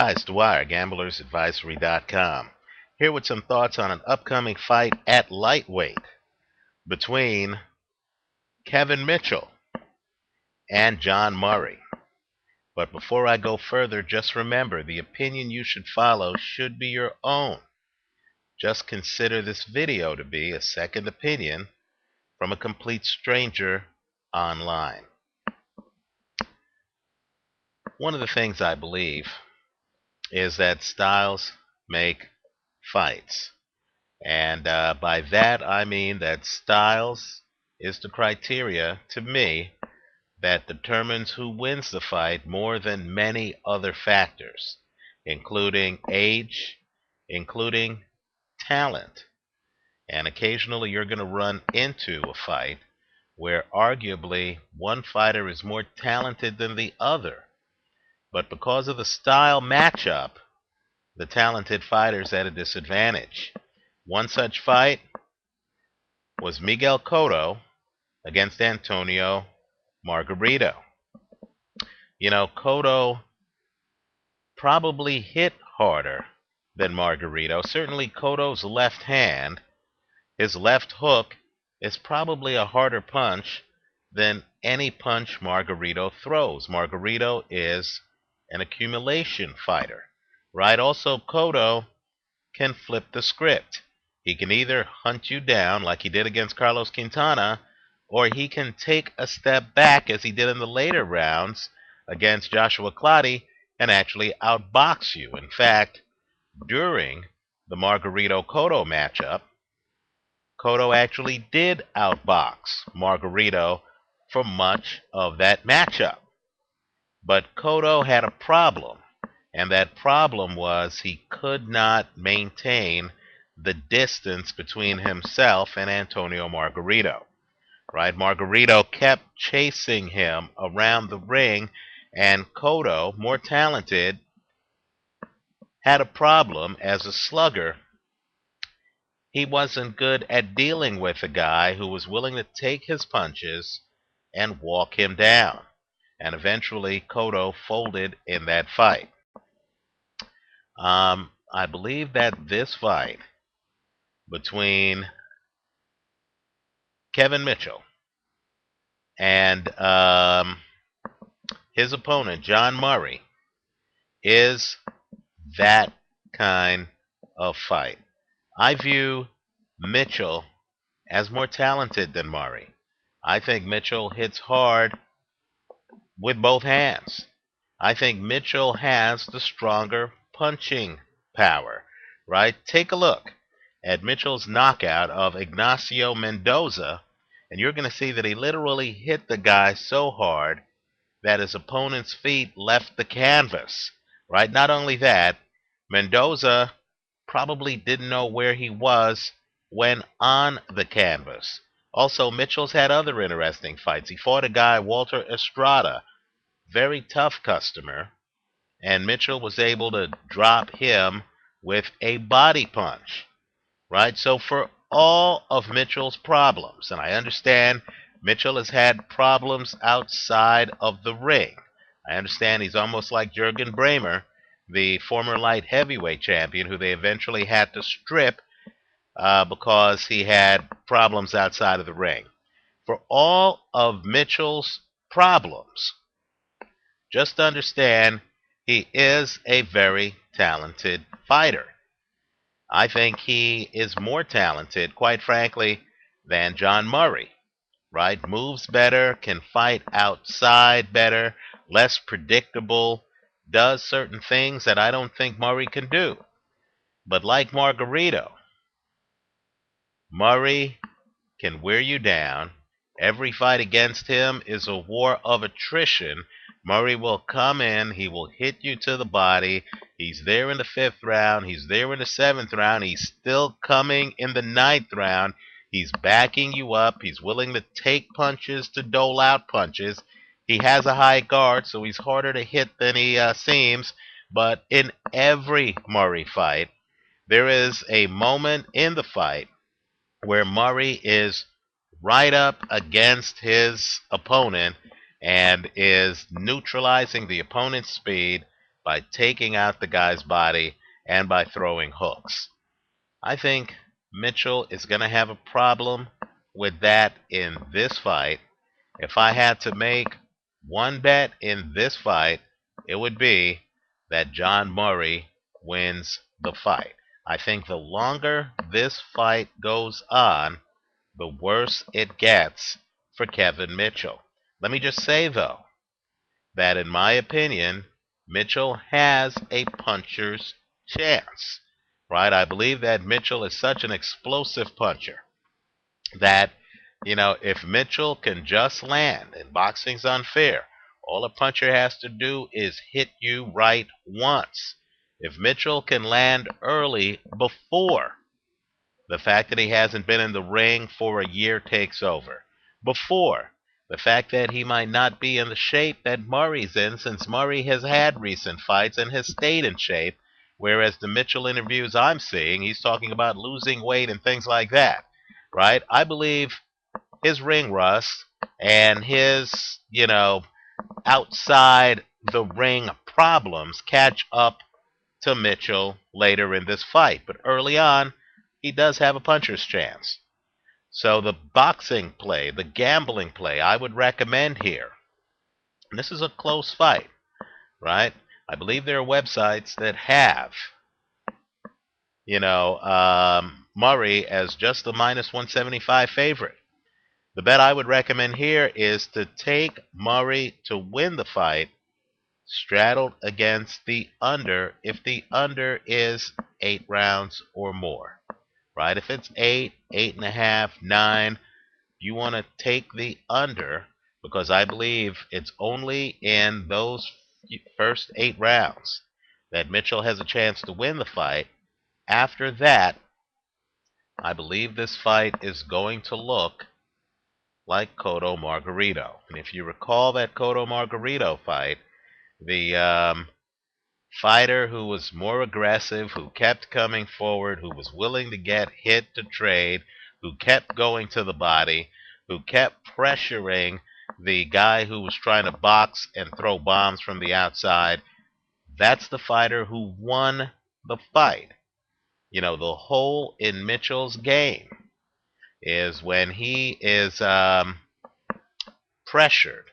Hi, it's Dwyer, gamblersadvisory.com. Here with some thoughts on an upcoming fight at lightweight between Kevin Mitchell and John Murray. But before I go further, just remember the opinion you should follow should be your own. Just consider this video to be a second opinion from a complete stranger online. One of the things I believe is that styles make fights. And by that I mean that styles is the criteria, to me, that determines who wins the fight more than many other factors, including age, including talent. And occasionally you're going to run into a fight where arguably one fighter is more talented than the other. But because of the style matchup, the talented fighter's at a disadvantage. One such fight was Miguel Cotto against Antonio Margarito. You know, Cotto probably hit harder than Margarito. Certainly Cotto's left hand, his left hook, is probably a harder punch than any punch Margarito throws. Margarito is an accumulation fighter, right? Also, Cotto can flip the script. He can either hunt you down like he did against Carlos Quintana, or he can take a step back as he did in the later rounds against Joshua Clottey and actually outbox you. In fact, during the Margarito-Cotto matchup, Cotto actually did outbox Margarito for much of that matchup. But Cotto had a problem, and that problem was he could not maintain the distance between himself and Antonio Margarito. Right? Margarito kept chasing him around the ring, and Cotto, more talented, had a problem as a slugger. He wasn't good at dealing with a guy who was willing to take his punches and walk him down. And eventually Cotto folded in that fight. I believe that this fight between Kevin Mitchell and his opponent, John Murray, is that kind of fight. I view Mitchell as more talented than Murray. I think Mitchell hits hard with both hands. I think Mitchell has the stronger punching power, right? Take a look at Mitchell's knockout of Ignacio Mendoza, and you're going to see that he literally hit the guy so hard that his opponent's feet left the canvas, right? Not only that, Mendoza probably didn't know where he was when on the canvas. Also, Mitchell's had other interesting fights. He fought a guy, Walter Estrada, very tough customer, and Mitchell was able to drop him with a body punch, right? So for all of Mitchell's problems, and I understand Mitchell has had problems outside of the ring. I understand he's almost like Jürgen Bremer, the former light heavyweight champion, who they eventually had to strip because he had problems outside of the ring. For all of Mitchell's problems, just understand he is a very talented fighter. I think he is more talented, quite frankly, than John Murray, right? Moves better, can fight outside better, less predictable, does certain things that I don't think Murray can do. But like Margarito, Murray can wear you down. Every fight against him is a war of attrition. Murray will come in, he will hit you to the body. He's there in the 5th round, he's there in the 7th round, he's still coming in the 9th round. He's backing you up, he's willing to take punches, to dole out punches. He has a high guard, so he's harder to hit than he seems. But in every Murray fight, there is a moment in the fight where Murray is right up against his opponent and is neutralizing the opponent's speed by taking out the guy's body and by throwing hooks. I think Mitchell is going to have a problem with that in this fight. If I had to make one bet in this fight, it would be that John Murray wins the fight. I think the longer this fight goes on, the worse it gets for Kevin Mitchell. Let me just say, though, that in my opinion, Mitchell has a puncher's chance. Right? I believe that Mitchell is such an explosive puncher that, if Mitchell can just land, and boxing's unfair, all a puncher has to do is hit you right once. If Mitchell can land early before the fact that he hasn't been in the ring for a year takes over, before the fact that he might not be in the shape that Murray's in, since Murray has had recent fights and has stayed in shape, whereas the Mitchell interviews I'm seeing, he's talking about losing weight and things like that, right? I believe his ring rust and his, outside the ring problems catch up to Mitchell later in this fight. But early on, he does have a puncher's chance. So the boxing play, the gambling play, I would recommend here. And this is a close fight, right? I believe there are websites that have, Murray as just the minus 175 favorite. The bet I would recommend here is to take Murray to win the fight, straddled against the under, if the under is 8 rounds or more. Right? If it's 8, 8.5, 9, you want to take the under, because I believe it's only in those first 8 rounds that Mitchell has a chance to win the fight. After that, I believe this fight is going to look like Cotto Margarito. And if you recall that Cotto Margarito fight, the fighter who was more aggressive, who kept coming forward, who was willing to get hit to trade, who kept going to the body, who kept pressuring the guy who was trying to box and throw bombs from the outside, that's the fighter who won the fight. The hole in Mitchell's game is when he is pressured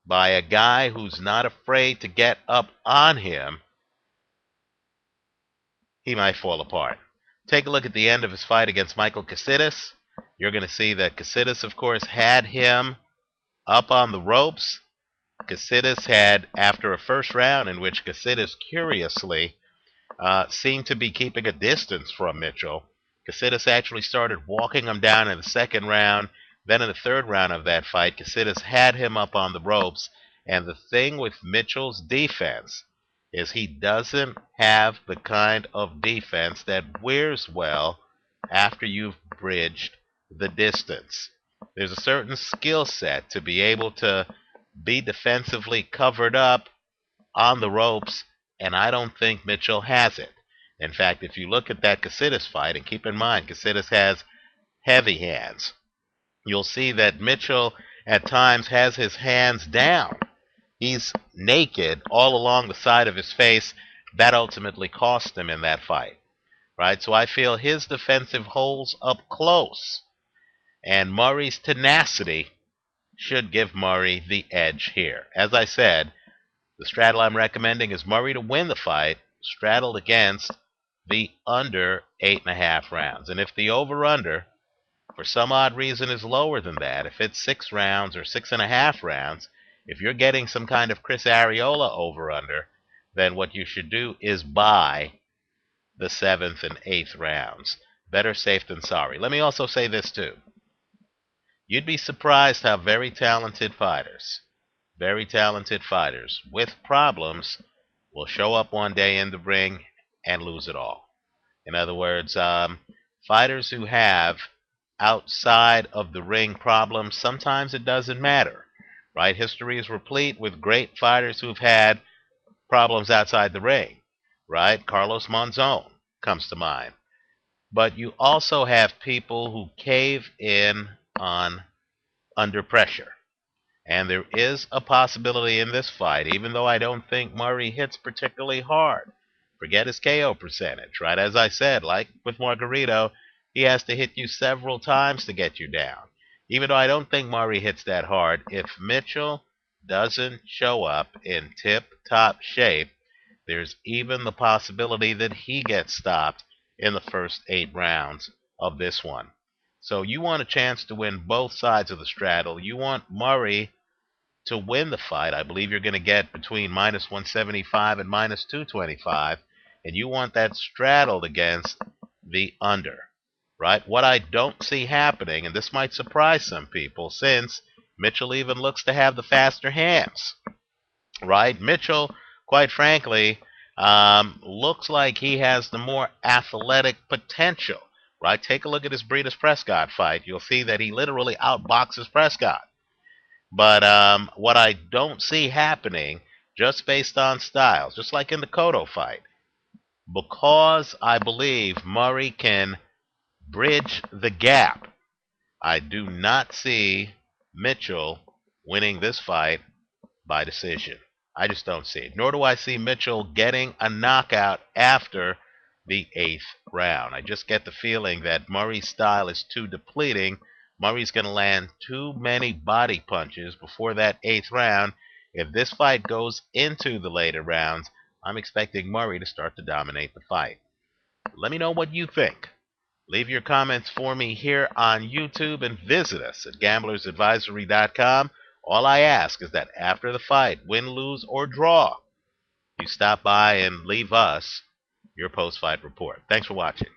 by a guy who's not afraid to get up on him, he might fall apart. Take a look at the end of his fight against Michael Casitas. You're going to see that Casitas, of course, had him up on the ropes. Casitas had, after a first round in which Casitas curiously seemed to be keeping a distance from Mitchell, Casitas actually started walking him down in the second round. Then in the third round of that fight, Casitas had him up on the ropes. And the thing with Mitchell's defense is he doesn't have the kind of defense that wears well after you've bridged the distance. There's a certain skill set to be able to be defensively covered up on the ropes, and I don't think Mitchell has it. In fact, if you look at that Casitas fight, and keep in mind, Casitas has heavy hands, you'll see that Mitchell at times has his hands down. He's naked all along the side of his face. That ultimately cost him in that fight, right? So I feel his defensive holds up close, and Murray's tenacity should give Murray the edge here. As I said, the straddle I'm recommending is Murray to win the fight, straddled against the under 8.5 rounds. And if the over-under, for some odd reason, is lower than that, if it's 6 rounds or 6.5 rounds, if you're getting some kind of Chris Arreola over-under, then what you should do is buy the 7th and 8th rounds. Better safe than sorry. Let me also say this too. You'd be surprised how very talented fighters with problems will show up one day in the ring and lose it all. In other words, fighters who have outside of the ring problems, sometimes it doesn't matter, right? History is replete with great fighters who've had problems outside the ring, right? Carlos Monzon comes to mind. But you also have people who cave in on under pressure. And there is a possibility in this fight, even though I don't think Murray hits particularly hard. Forget his KO percentage, right? As I said, like with Margarito, he has to hit you several times to get you down. Even though I don't think Murray hits that hard, if Mitchell doesn't show up in tip-top shape, there's even the possibility that he gets stopped in the first 8 rounds of this one. So you want a chance to win both sides of the straddle. You want Murray to win the fight. I believe you're going to get between minus 175 and minus 225, and you want that straddled against the under, right? What I don't see happening, and this might surprise some people, since Mitchell even looks to have the faster hands, right? Mitchell, quite frankly, looks like he has the more athletic potential, right? Take a look at his Breeders Prescott fight. You'll see that he literally outboxes Prescott. But what I don't see happening, just based on styles, just like in the Cotto fight, because I believe Murray can bridge the gap, I do not see Mitchell winning this fight by decision. I just don't see it. Nor do I see Mitchell getting a knockout after the 8th round. I just get the feeling that Murray's style is too depleting. Murray's going to land too many body punches before that 8th round. If this fight goes into the later rounds, I'm expecting Murray to start to dominate the fight. Let me know what you think. Leave your comments for me here on YouTube and visit us at gamblersadvisory.com. All I ask is that after the fight, win, lose, or draw, you stop by and leave us your post-fight report. Thanks for watching.